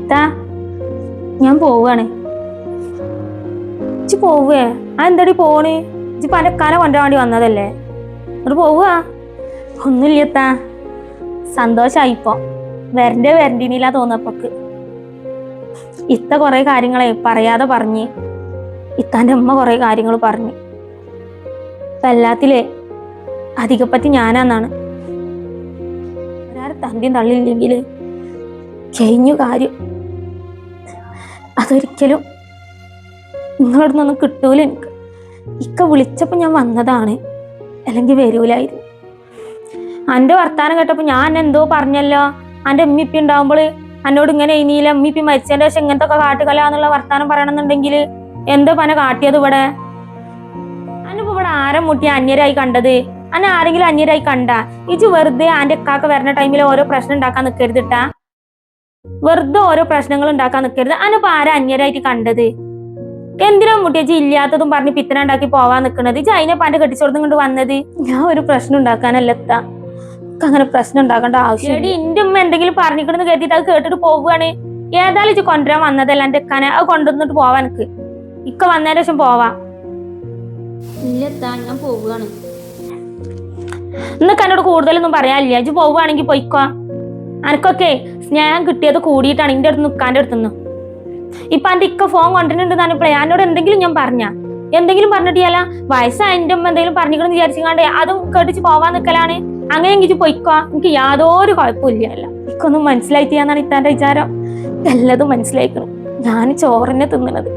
ഇത്ത ഞാൻ പോവാണ്. ഇജ്ജ് പോവേ? ആ എന്താടി പോണ്? ഇജ്ജ് പലക്കാലം കൊണ്ടുപോകാൻ വേണ്ടി വന്നതല്ലേ, എന്നിട്ട് പോവുക? ഒന്നുമില്ലത്താ, സന്തോഷായിപ്പോ. വരണ്ടിനില്ല തോന്നപ്പൊക്ക്. ഇത്ത കൊറേ കാര്യങ്ങളെ പറയാതെ പറഞ്ഞ്, ഇത്താൻ്റെ അമ്മ കൊറേ കാര്യങ്ങൾ പറഞ്ഞു. ഇപ്പൊ എല്ലാത്തിലേ അധികപ്പറ്റി ഞാനാന്നാണ്. ഒരാരും തന്റെയും തള്ളിയില്ലെങ്കിൽ കഴിഞ്ഞു കാര്യം. അതൊരിക്കലും നിങ്ങളോട് നിന്നൊന്നും കിട്ടൂല എനിക്ക്. ഇക്ക വിളിച്ചപ്പോ ഞാൻ വന്നതാണ്, അല്ലെങ്കിൽ വരൂലായിരുന്നു. അന്റെ വർത്താനം കേട്ടപ്പോ ഞാൻ എന്തോ പറഞ്ഞല്ലോ, അന്റെ ഉമ്മിപ്പി ഉണ്ടാവുമ്പോൾ എന്നോട് ഇങ്ങനെ ഇനിയില്ല, ഉമ്മിപ്പി മരിച്ചതിന്റെ ശേഷം ഇങ്ങനത്തെ ഒക്കെ കാട്ടുകലാന്നുള്ള വർത്താനം പറയണമെന്നുണ്ടെങ്കിൽ എന്തോ പന കാട്ടിയത് ഇവിടെ? അന്നിപ്പോ ഇവിടെ ആരെ മുട്ടി അന്യരായി കണ്ടത്? അന്നെ ആരെങ്കിലും അന്യരായി കണ്ട? ഇജ് വെറുതെ ആന്റെ അക്കാക്ക് വരുന്ന ടൈമിൽ ഓരോ പ്രശ്നം ഉണ്ടാക്കാൻ നിൽക്കരുതിട്ടാ. വെറുതെ ഓരോ പ്രശ്നങ്ങൾ ഉണ്ടാക്കാൻ നിൽക്കരുത്. അന്നിപ്പോ ആരെ അന്യരായിട്ട് കണ്ടത്? എന്തിനാ മുട്ടിയച്ചി ഇല്ലാത്തതും പറഞ്ഞ് പിത്തന ഉണ്ടാക്കി പോവാൻ നിൽക്കുന്നത്? ഇജ് അതിനെ പാന്റെ കെട്ടിച്ചോടത്തും കൊണ്ട് വന്നത്? ഞാൻ ഒരു പ്രശ്നം ഉണ്ടാക്കാനല്ല എത്താ. അങ്ങനെ പ്രശ്നം ഉണ്ടാക്കേണ്ട ആവശ്യം. എടി എന്റെ ഉമ്മ എന്തെങ്കിലും പറഞ്ഞിക്കണെന്ന് കരുതിയിട്ട് അത് കേട്ടിട്ട് പോവുകയാണ്. ഏതായാലും ഇജ് കൊണ്ടുവരാൻ വന്നതല്ല എന്റെ ഇക്കാനെ, അത് കൊണ്ടുവന്നിട്ട് പോവാ. എനിക്ക് ഇക്ക വന്നതിന് ശേഷം പോവാ. ഇല്ലെത്താ, ഞാൻ പോവുകയാണ്. ഇന്നൊക്കെ എന്നോട് കൂടുതലൊന്നും പറയാനില്ല. ഇജ് പോവുകയാണെങ്കിൽ പോയിക്കോ. അനക്കൊക്കെ സ്നേഹം കിട്ടിയത് കൂടിയിട്ടാണ് ഇന്റെ അടുത്ത് നിൽക്കാൻ്റെ അടുത്തുനിന്ന്. ഇപ്പൊ എന്റെ ഇക്ക ഫോൺ കൊണ്ടുവരുന്നുണ്ടെന്നാണ് ഇപ്പോഴേ എന്നോട് എന്തെങ്കിലും ഞാൻ പറഞ്ഞ, എന്തെങ്കിലും പറഞ്ഞിട്ടില്ല. വയസ്സായ എന്റെ അമ്മ എന്തെങ്കിലും പറഞ്ഞിക്കണെന്ന് വിചാരിച്ചാണ്ട് അതും കേട്ടിച്ച് പോവാൻ നിൽക്കലാണ്. അങ്ങനെ എങ്കിൽ പോയിക്കോ, എനിക്ക് യാതൊരു കുഴപ്പമില്ല. എനിക്കൊന്നും മനസ്സിലായിട്ടില്ലാന്നാണ് ഇത്താന്റെ വിചാരം. എല്ലതും മനസ്സിലായിക്കണം. ഞാൻ ചോറിനെ തിന്നണത്.